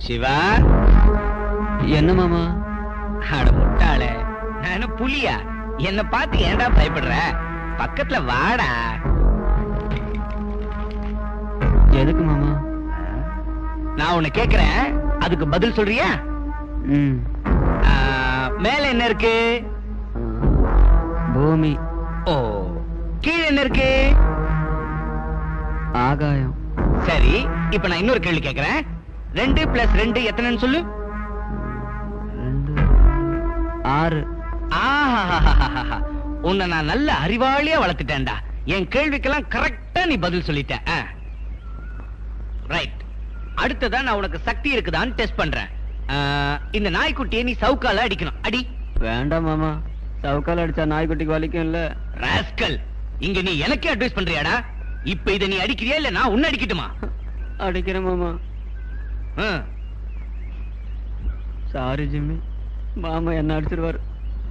சிவா. என்ன மாமா? அட முட்டாளே, நான் என்ன புலியா? என்ன பார்த்து ஏன்டா பயப்படுற? பக்கத்துல வாடா. எதுக்கு மாமா? நான் உன்னை கேக்குறேன், அதுக்கு பதில் சொல்றியா? மேல என்ன இருக்கு? பூமி. ஓ, கீழே என்ன இருக்கு? ஆகாயம். சரி, இப்ப நான் இன்னொரு கேள்வி கேக்குறேன். 2 + 2 எத்தனைன்னு சொல்லு. 6. ஆஹா, உன்னை நான் நல்ல அறிவாளியா வளர்த்துட்டேன்டா. என் கேள்விக்கெல்லாம் கரெக்டா நீ பதில் சொல்லிட்ட. ரைட். அடுத்ததா நான் உனக்கு சக்தி இருக்குதான்னு டெஸ்ட் பண்றேன். இந்த நாய்க்குட்டியை நீ சவுக்கால அடிக்கணும். அடி. வேண்டாம் மாமா, சவுக்கால அடிச்சா நாய்க்குட்டிக்கு வலிக்கும் இல்ல. ராஸ்கல், இங்க நீ எனக்கே அட்வைஸ் பண்றியாடா? இப்ப இத நீ அடிக்கிறியா இல்ல நான் உன்னை அடிக்கட்டுமா? அடிக்கிறேன் மாமா. சாரி ஜிம்மி, மாமா என்ன அடிச்சிருவாரு,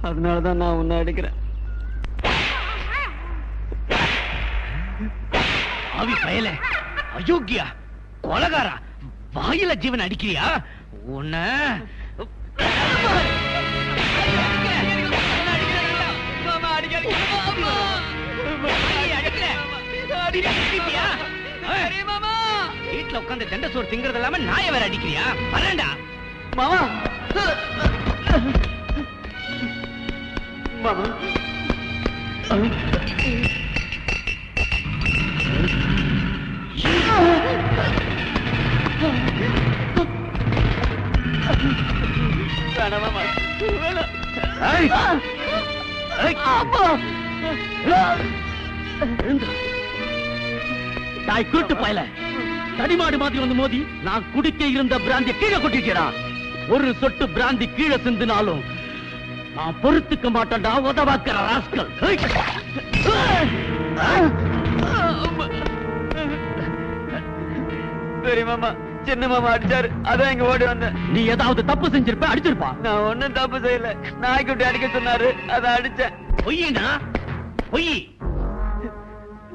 அதனாலதான் நான் உன்னை அடிக்கிறேன். ஆவி பயல, அயோக்கியா, கொலகாரா, வாயில ஜீவன் அடிக்கிறியா? உன்ன வீட்டுல உட்காந்து தண்ட சோறு திங்கிறது இல்லாம நாய வேற அடிக்கிறியா? வரேன்டா மாமா. மாமா தாய் கூட்டு பயல, தடிமாடு மாதிரி வந்து மோதி நான் குடிக்க இருந்த பிராந்திய கீழே கொட்டிட்டா. ஒரு சொட்டு பிராந்தி கீழே சிந்தினாலும் நான் பொறுத்துக்க மாட்டேன்டா உதவாக்கிற ராஸ்கல். சரி மாமா, சின்ன மாமா அடிச்சாரு, அதான் இங்க ஓடி வந்தேன். நீ ஏதாவது தப்பு செஞ்சிருப்ப, அடிச்சிருப்பா. நான் ஒண்ணும் தப்பு செய்யல, நாய்க்குட்டி அடிக்க சொன்னாரு, அதை அடிச்சேன். பொய்யனா? பொய்.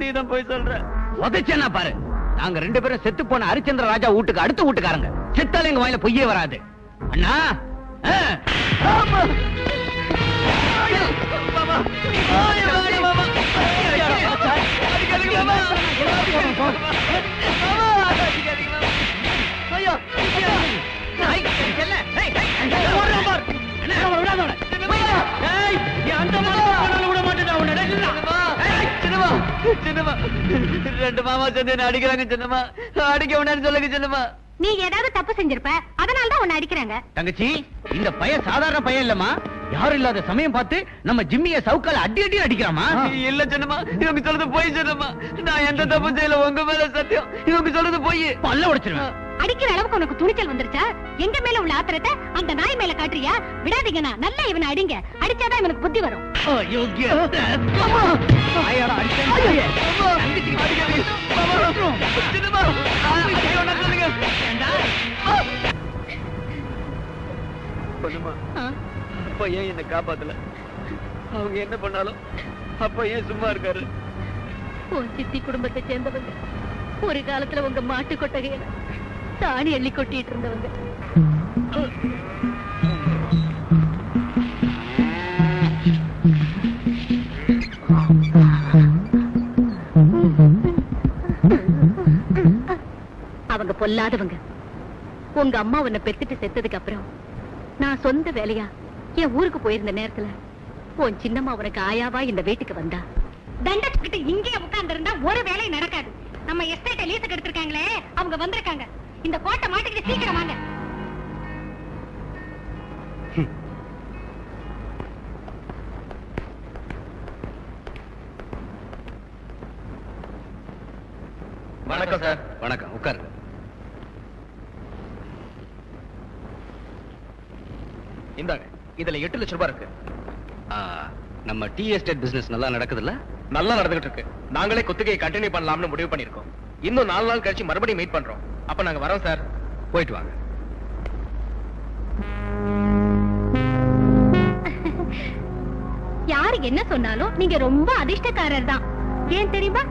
நீதான் போய் சொல்ற. உதைச்சேன்னா பாரு. நாங்க 2 பேரும் செத்து போன ஹரிச்சந்திர ராஜா வீட்டுக்கு அடுத்த வீட்டுக்காரங்க. செத்தால எங்க வாயில பொய்யே வராது. அண்ணா சின்னமா, 2 மாமா சேர்ந்து என்ன அடிக்கிறாங்க. சின்னமா, அடிக்க வேண்டாம்னு சொல்லுங்க. சின்னமா, நீ ஏதாவது தப்பு செஞ்சிருப்ப, அதனாலதான் உன்னை அடிக்கிறாங்க. தங்கச்சி, இந்த பையன் சாதாரண பையன் இல்லம்மா. யாரும் இல்லாத சமயம் பார்த்து நம்ம ஜிம்மிய சவுக்கால அடி அடி அடிக்கிறாமா? இல்ல சின்னமா, இவங்க சொல்றது போய். சின்னமா, நான் எந்த தப்பு செய்யல, உங்க மேல சத்தியம். இவங்க சொல்றது போய். பல்ல உடைச்சிருவேன். அடிக்கிற அளவுக்கு உனக்கு துணிச்சல் வந்துருச்சா? எங்க மேல உள்ள ஆத்திரத்தை அந்த நாய் மேல காட்டுறியா? விடாதீங்கண்ணா, நல்லா இவனை அடிங்க. அடிச்சாதான் இவனுக்கு புத்தி வரும். அப்பா ஏன் என்ன காப்பாத்தல? அவங்க என்ன பண்ணாலும் அப்பா ஏன் சும்மா இருக்காரு? உன் சித்தி குடும்பத்தை சேர்ந்தவங்க, ஒரு காலத்துல உங்க மாட்டு கொட்டகையில தாணி அள்ளி கொட்டிட்டு இருந்தவங்க. அவங்க பொல்லாதவங்க. உங்க அம்மா உன்னை பெத்துட்டு செத்ததுக்கு அப்புறம் நான் சொந்த வேலையா என் ஊருக்கு போயிருந்த நேரத்துல உன் சின்னம்மா உனக்கு ஆயாவா இந்த வீட்டுக்கு வந்தா. தண்டச்சுக்கிட்டு இங்கே உட்கார்ந்து இருந்தா ஒரு வேலை நடக்காது. நம்ம எஸ்டேட்டை லீஸுக்கு எடுத்திருக்காங்களே, அவங்க வந்திருக்காங்க. இந்த கோட்டை மாட்டிக்கிட்டு சீக்கிரம் வாங்க. வணக்கம் சார். வணக்கம், உட்காருங்க. இந்தாங்க, இதுல 8 லட்சம் ரூபாய் இருக்கு. நம்ம டீ எஸ்டேட் பிசினஸ் நல்லா நடக்குதுல்ல? நல்லா நடந்துகிட்டு இருக்கு. நாங்களே குத்தகையை கண்டினியூ பண்ணலாம்னு முடிவு பண்ணிருக்கோம். இன்னும் 4 நாள் கழிச்சு மறுபடியும் மீட் பண்றோம். அப்ப நாங்க வரோம் சார். போயிட்டு வாங்க. யாரு என்ன சொன்னாலும் நீங்க ரொம்ப அதிர்ஷ்டக்காரர் தான். ஏன் தெரியுமா?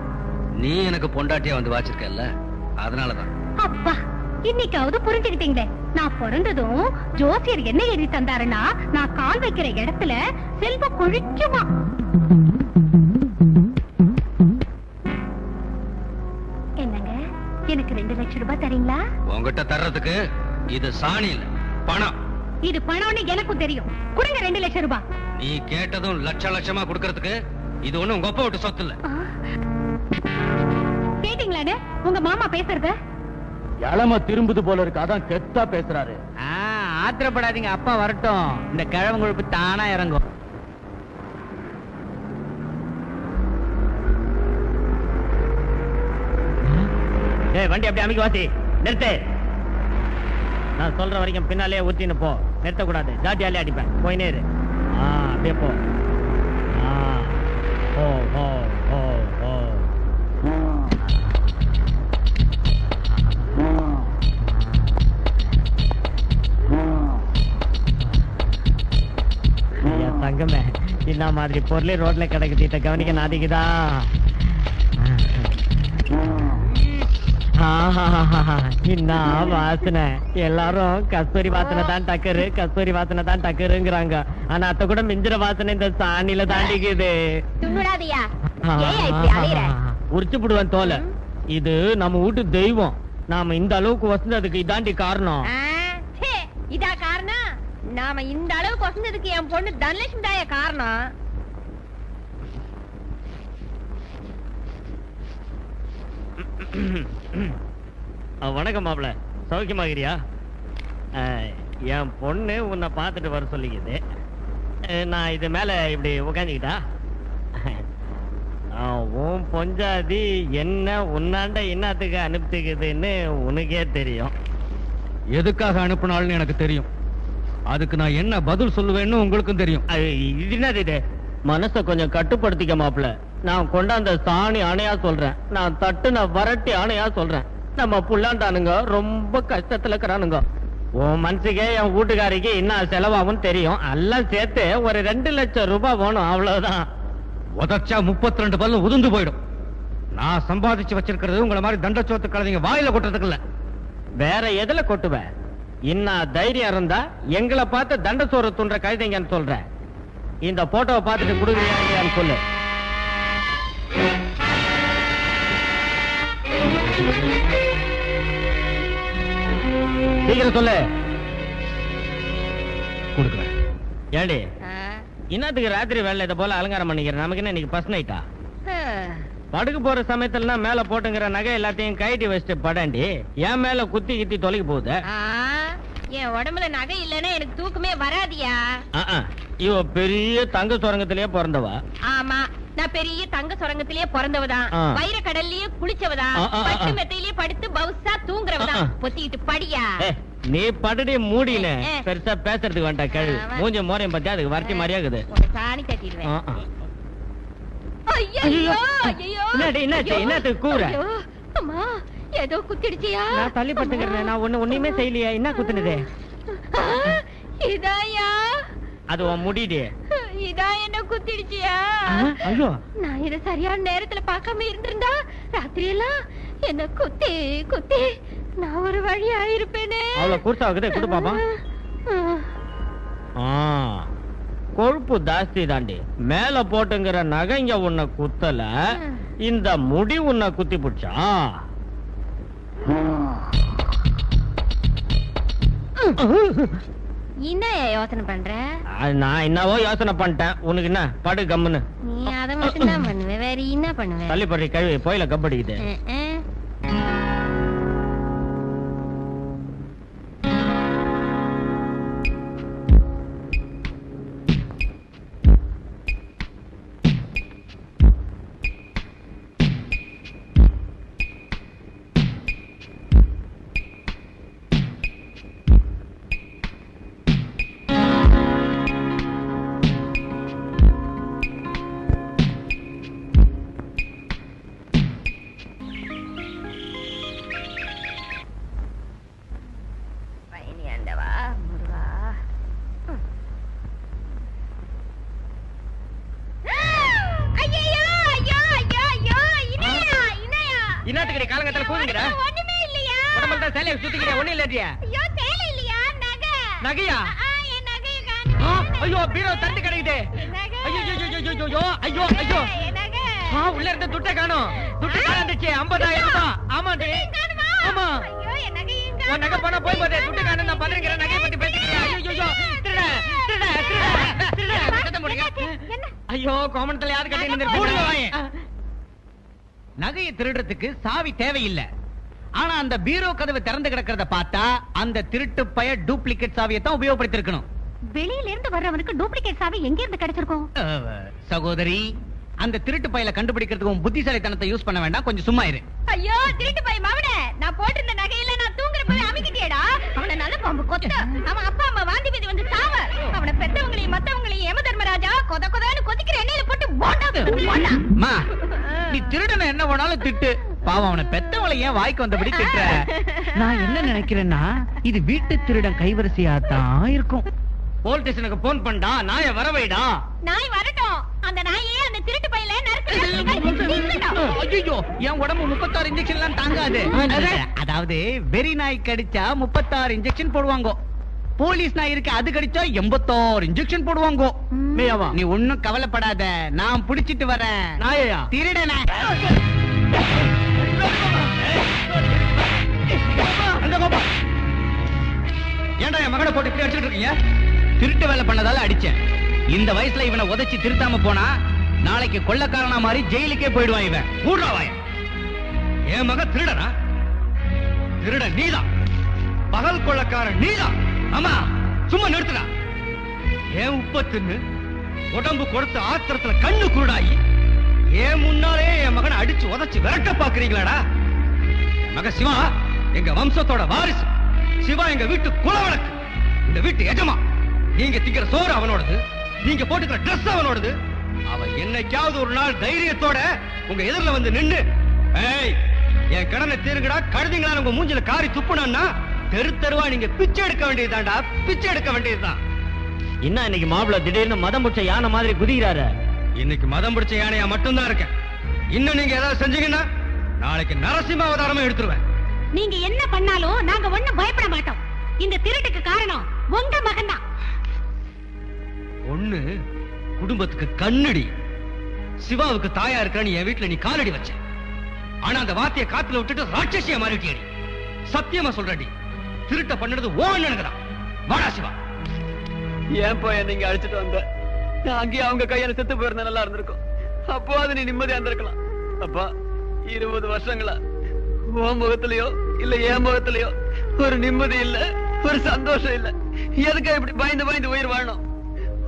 நீ எனக்கு பொண்டாட்டியா வந்து வாச்சிருக்கல, அதனாலதான். அப்பா, இன்னைக்காவது புரிஞ்சுக்கிட்டீங்களே. நான் பிறந்ததும் ஜோசியர் என்ன எழுதி தந்தாருன்னா, நான் கால் வைக்கிற இடத்துல செல்வம் கொழிக்குமா. என்னங்க, எனக்கு 2 லட்சம் ரூபாய் தரீங்களா? உங்ககிட்ட தர்றதுக்கு இது சாணி இல்ல, பணம். இது பணம்னு எனக்கும் தெரியும். கொடுங்க 2 லட்சம் ரூபாய். நீ கேட்டதும் லட்சமா கொடுக்கறதுக்கு இது ஒண்ணு உங்க அப்பா விட்டு சொத்து இல்ல. கேட்டீங்களானே உங்க மாமா பேசுறத? இளம திரும்புது போல இருக்கு, அதான் கெத்தா பேசுறாரு. ஆத்திரப்படாதீங்க, அப்பா வரட்டும். இந்த கிழவன் கொழுப்பு தானா இறங்கும். வண்டி அப்படி அமைக்க வாசி. நிறுத்து. நான் சொல்ற வரைக்கும் பின்னாலே ஊத்தின்னு போ. நிறுத்தக்கூடாது, ஜாட்டியாலே அடிப்பேன். போய் நேரு. அப்படியே போ. தங்கமே, என்ன மாதிரி பொருளே ரோட்ல கிடக்குது, இத கவனிக்க நாதிக்குதா? என்ன வாசனை! எல்லாரும் கஸ்தூரி வாசனை தான் டக்கரு, கஸ்தூரி வாசனை தான் டக்கருங்கிறாங்க. ஆனா அத்த கூட மிஞ்சிற வாசனை இந்த சாணியில தாண்டிக்குது. உரிச்சு புடுவேன் தோலை. இது நம்ம வீட்டு தெய்வம். நாம இந்த அளவுக்கு வசந்ததுக்கு இதாண்டி காரணம். இதா காரணம்? நாம இந்த அளவுக்கு வசந்ததுக்கு என் பொண்ணு தனலட்சுமி தாய காரணம். வணக்கம் மாப்பிள்ள, சௌக்கியமாகிறியா? என் பொண்ணு உன்னை பார்த்துட்டு வர சொல்லிக்குது. நான் இது மேல இப்படி உட்காந்துக்கிட்டா? உன் பொஞ்சாதி என்ன உன்னாண்ட என்னத்துக்கு அனுப்பிக்குதுன்னு உனக்கே தெரியும். எதுக்காக அனுப்பினாலும் எனக்கு தெரியும். அதுக்கு நான் என்ன பதில் சொல்லுவேன்னு உங்களுக்கும் தெரியும். இது என்னது இது? மனசை கொஞ்சம் கட்டுப்படுத்திக்க மாப்பிள்ள. நான் கொண்டாந்த சாணி ஆணையா சொல்றேன், நான் தட்டுன வரட்டி ஆணையா சொல்றேன். நம்ம புள்ளாண்டானுங்க ரொம்ப கஷ்டத்துல இருக்கிறானுங்க. உன் மனசுக்கே என் வீட்டுக்காரிக்கு என்ன செலவாகும் தெரியும். எல்லாம் சேர்த்து ஒரு 2 லட்சம் ரூபாய் வேணும், அவ்வளவுதான். உதச்சா 32 பல்லு உதிர்ந்து போயிடும். நான் சம்பாதிச்சு வச்சிருக்கிறது உங்களை மாதிரி தண்டச்சோத்து கலந்தீங்க வாயில கொட்டுறதுக்கு இல்ல. வேற எதுல கொட்டுவேன்? இன்னும் தைரியம் இருந்தா எங்களை பார்த்து தண்ட சோறு துண்ட கழுதைங்கன்னு சொல்ற. இந்த போட்டோவை பார்த்துட்டு கொடுக்குறியான்னு சொல்லு. சீக்கிரம் சொல்லு. கொடுக்குறேன். ஏடி, இன்னத்துக்கு ராத்திரி வேலை இதை போல அலங்காரம் பண்ணிக்கிறேன்? நமக்கு என்ன இன்னைக்கு ஃபர்ஸ்ட் நைட்டா? படுக்க போற சமயத்துல மேல போட்டுங்கிற நகை எல்லாத்தையும் கைட்டி வச்சுட்டு படாண்டி என் மேல குத்தி கித்தி தொலைக்கு போகுது. என் உடம்புல நகை இல்லன்னா எனக்கு தூக்கமே வராதியா? இவ பெரிய தங்க சுரங்கத்திலேயே பிறந்தவா. ஆமா, நான் பெரிய தங்க சுரங்கத்திலேயே பிறந்தவதான். வைர கடல்லயே குளிச்சவதான். பட்டு மெத்தையிலேயே படுத்து பவுசா தூங்குறவதான். பொத்திக்கிட்டு படியா. நீ படுடி மூடின. பெருசா பேசுறதுக்கு வேண்டாம். கழு மூஞ்ச மோரையும் பத்தி அதுக்கு வரட்டி மாதிரியாகுது. சாணி தட்டிடுவேன். என்னத்துக்கு கூற? அம்மா, ஏதோ குத்திடுச்சியா? நான் தள்ளி பட்டுக்கிறேன். நான் ஒண்ணுமே செய்யலையா? என்ன குத்துனது? இதாயா? அது உன் முடிடு. இதான் என்ன குத்திடுச்சியா? ஐயோ, நான் இத சரியான நேரத்துல பார்க்காம இருந்திருந்தா ராத்திரி எல்லாம் என்ன குத்தி குத்தி நான் ஒரு வழி ஆயிருப்பேனே. அவ்வளவு குர்சாவுக்குதே குடு பாப்பா. கொழுப்பு ஜாஸ்தி தாண்டி. மேல போட்டுங்கிற நகைங்க உன்னை குத்தல, இந்த முடி உன்னை குத்தி புடிச்சா. என்ன யோசனை பண்ற? நான் என்னவோ யோசனை பண்ணிட்டேன். உனக்கு என்ன? படு கம்முன்னு. நீ அதை மட்டும் தான் பண்ணுவ, வேற என்ன பண்ணுவ? தள்ளி படுறி கழுவி போயில கப்படிக்குது. என்னடா சேலைய சுத்திக்கிற ஒண்ணு இல்லையா? ஐயோ சேலை இல்லையா நகை. நகையா? என் நகையை காணோம். ஐயோ பீரோ தட்டு கிடைக்குது. ஐயோ ஐயோ ஐயோ ஐயோ ஐயோ நகை. உள்ள இருந்த துட்டை காணோம். துட்டு காணந்துச்சு 50,000 ரூபாய். ஆமாடி. ஆமா. ஐயோ என் நகையை உன் நகை போனா போய் போதே. துட்டு காணோம். நான் பதறங்கிற நகையை பத்தி பேசிக்கிறேன். ஐயோ ஐயோ திருட திருட திருட திருட கட்ட முடிங்க. ஐயோ கோமணத்துல யாரு கட்டி நின்னுட்டு நகையை திருடுறதுக்கு சாவி தேவையில்லை. ஆனா அந்த பீரோ கதவு திறந்து கிடக்கிறத பார்த்தா அந்த திருட்டு பய டூப்ளிகேட் சாவியை தான் உபயோகப்படுத்தி இருக்கணும். வெளியில இருந்து வர்றவனுக்கு டூப்ளிகேட் சாவி எங்க இருந்து கிடைச்சிருக்கும்? சகோதரி, அந்த திருட்டு பையில கண்டுபிடிக்கிறதுக்கு உன் புத்திசாலித்தனத்தை யூஸ் பண்ண வேண்டாம். கொஞ்சம் சும்மா இரு. ஐயோ திருட்டு பை மவனே, நான் போட்டிருந்த நகையில நான் தூங்குற போய் அமிக்கிட்டியேடா. அவன நல்ல பாம்பு கொத்த. அவன் அப்பா அம்மா வாந்தி பேதி வந்து சாவ. அவன பெத்தவங்களையும் மத்தவங்களையும் யம தர்மராஜா கொத கொதன்னு கொதிக்கிற எண்ணெயில போட்டு போண்டா போண்டா. அம்மா, நீ திருடன என்ன வேணாலும் திட்டு. பாவம் அவனை பெத்தவங்களை ஏன் வாய்க்கு வந்தபடி திட்டுற? நான் என்ன நினைக்கிறேன்னா இது வீட்டு திருடன் கைவரிசையா தான் இருக்கும். போலீஸ் ஸ்டேஷனுக்கு போன் பண்ணா நாய வரவைடா. நாய் வரட்டும். அந்த நாயே அந்த திருட்டு பையில நறுக்கு. ஐயோ என் உடம்பு 36 இன்ஜெக்ஷன் எல்லாம் தாங்காது. அதாவது வெறி நாய் கடிச்சா 36 இன்ஜெக்ஷன் போடுவாங்க. போலீஸ் நாய் இருக்கு, அது கடிச்சா 86 இன்ஜெக்ஷன் போடுவாங்க. நீ ஒண்ணும் கவலைப்படாத, நான் புடிச்சிட்டு வரேன். நாயா திருடன. ஏன்டா என் மகனை போட்டு இப்படி அடிச்சிட்டு இருக்கீங்க? திருட்டு வேலை பண்ணதால அடிச்சேன். இந்த வயசுல இவனை உதைச்சி திருத்தாம போனா நாளைக்கு கொள்ளக்காரனா மாதிரி ஜெயிலுக்கே போயிடுவான் இவன். மூடுறாவாய. என் மகன் திருடனா? திருட நீதான். பகல் கொள்ளக்காரன் நீதான். ஆமா, சும்மா நிறுத்துடா. ஏன் உப்ப தின்னு உடம்பு கொடுத்த ஆத்திரத்துல கண்ணு குருடாயி ஏன் முன்னாலே என் மகனை அடிச்சு உதைச்சு விரட்ட பாக்குறீங்களாடா? என் மகன் சிவா எங்க வம்சத்தோட வாரிசு. சிவா எங்க வீட்டு குலவழக்கு, இந்த வீட்டு எஜமா. நீங்க திங்கிற சோறு அவனோடது, நீங்க போட்டுக்கிற ட்ரெஸ் அவனோடது. அவன் என்னைக்காவது ஒரு நாள் தைரியத்தோட உங்க எதிரில வந்து நின்னு ஏய் என் கடனை தீருங்கடா கழுதிங்களா உங்க மூஞ்சில காரி துப்புனா தெரு தெருவா நீங்க பிச்சை எடுக்க வேண்டியதுதான்டா. பிச்சை எடுக்க வேண்டியதுதான். என்ன இன்னைக்கு மாப்பிள்ள திடீர்னு மதம் பிடிச்ச யானை மாதிரி குதிக்கிறாரு? இன்னைக்கு மதம் பிடிச்ச யானையா மட்டும்தான் இருக்கேன். இன்னும் நீங்க ஏதாவது செஞ்சீங்கன்னா நாளைக்கு நரசிம்ம அவதாரமே எடுத்துருவேன். நீங்க என்ன பண்ணாலும் நாங்க ஒண்ணும் பயப்பட மாட்டோம். இந்த திருட்டுக்கு காரணம் உங்க மகன் தான். ஒண்ணு குடும்பத்துக்கு கண்ணடி. சிவாவுக்கு தாயா இருக்கிறன்னு என் வீட்டுல நீ காலடி வச்ச. ஆனா அந்த வார்த்தையை காத்துல விட்டுட்டு ராட்சசியா மாறிட்டியடி. சத்தியமா சொல்றடி, திருட்ட பண்ணது ஓ அண்ணனுக்குதான். வாடா சிவா. ஏன் போய் நீங்க அழைச்சிட்டு வந்த? நான் அங்கேயே அவங்க கையால செத்து போயிருந்தா நல்லா இருந்திருக்கும். அப்போ அது நீ நிம்மதியா இருந்திருக்கலாம். அப்பா 20 வருஷங்களா உன் முகத்திலயோ இல்ல என் முகத்திலயோ ஒரு நிம்மதி இல்ல, ஒரு சந்தோஷம் இல்ல. எதுக்கா இப்படி பயந்து பயந்து உயிர் வாழணும்?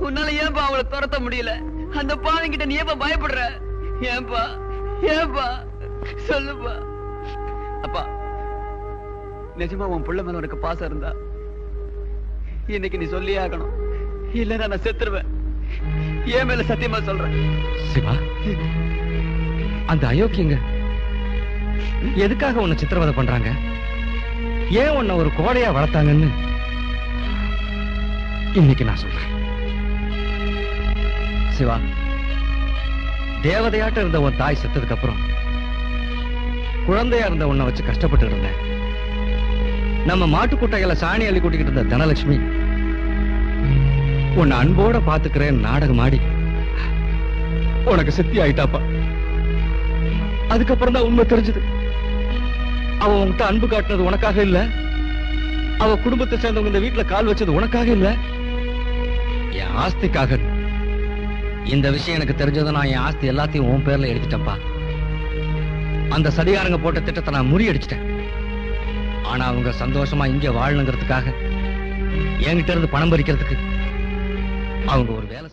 உன்னால ஏன்பா அவளை துரத்த முடியல? அந்த பாவங்கிட்ட நீ ஏன்பா பயப்படுற? ஏன்பா ஏன்பா சொல்லுப்பா. அப்பா நிஜமா உன் பிள்ளை மேல உனக்கு பாசம் இருந்தா இன்னைக்கு நீ சொல்லியே ஆகணும். இல்லன்னா நான் செத்துருவேன். ஏன் மேல சத்தியமா சொல்றேன். சிவா, அந்த அயோக்கியங்க எதுக்காக உன்னை சித்திரவதை பண்றாங்க? ஏன் உன்னை ஒரு கோடையா வளர்த்தாங்கன்னு இன்னைக்கு நான் சொல்றேன். சிவா, தேவதையாட்ட இருந்த உன் தாய் செத்ததுக்கு அப்புறம் குழந்தையா இருந்த உன்னை வச்சு கஷ்டப்பட்டு இருந்தேன். நம்ம மாட்டுக்குட்டையில சாணி அள்ளி கூட்டிக்கிட்டு இருந்த தனலட்சுமி உன்னை அன்போட பாத்துக்கிறேன் நாடகம் ஆடி உனக்கு சக்தி ஆயிட்டாப்பா. அதுக்கப்புறம் தான் உண்மை தெரிஞ்சது. அவ உன்கிட்ட அன்பு காட்டினது உனக்காக இல்ல, அவ குடும்பத்தை சேர்ந்தவங்க இந்த வீட்டுல கால் வச்சது உனக்காக இல்ல, என் ஆஸ்திக்காக. இந்த விஷயம் எனக்கு தெரிஞ்சதை நான் என் ஆஸ்தி எல்லாத்தையும் உன் பேர்ல எழுதிட்டேன்ப்பா. அந்த சதிகாரங்க போட்ட திட்டத்தை நான் முறியடிச்சிட்டேன். ஆனா அவங்க சந்தோஷமா இங்க வாழணுங்கிறதுக்காக என்கிட்ட இருந்து பணம் பறிக்கிறதுக்கு அவங்க ஒரு வேலை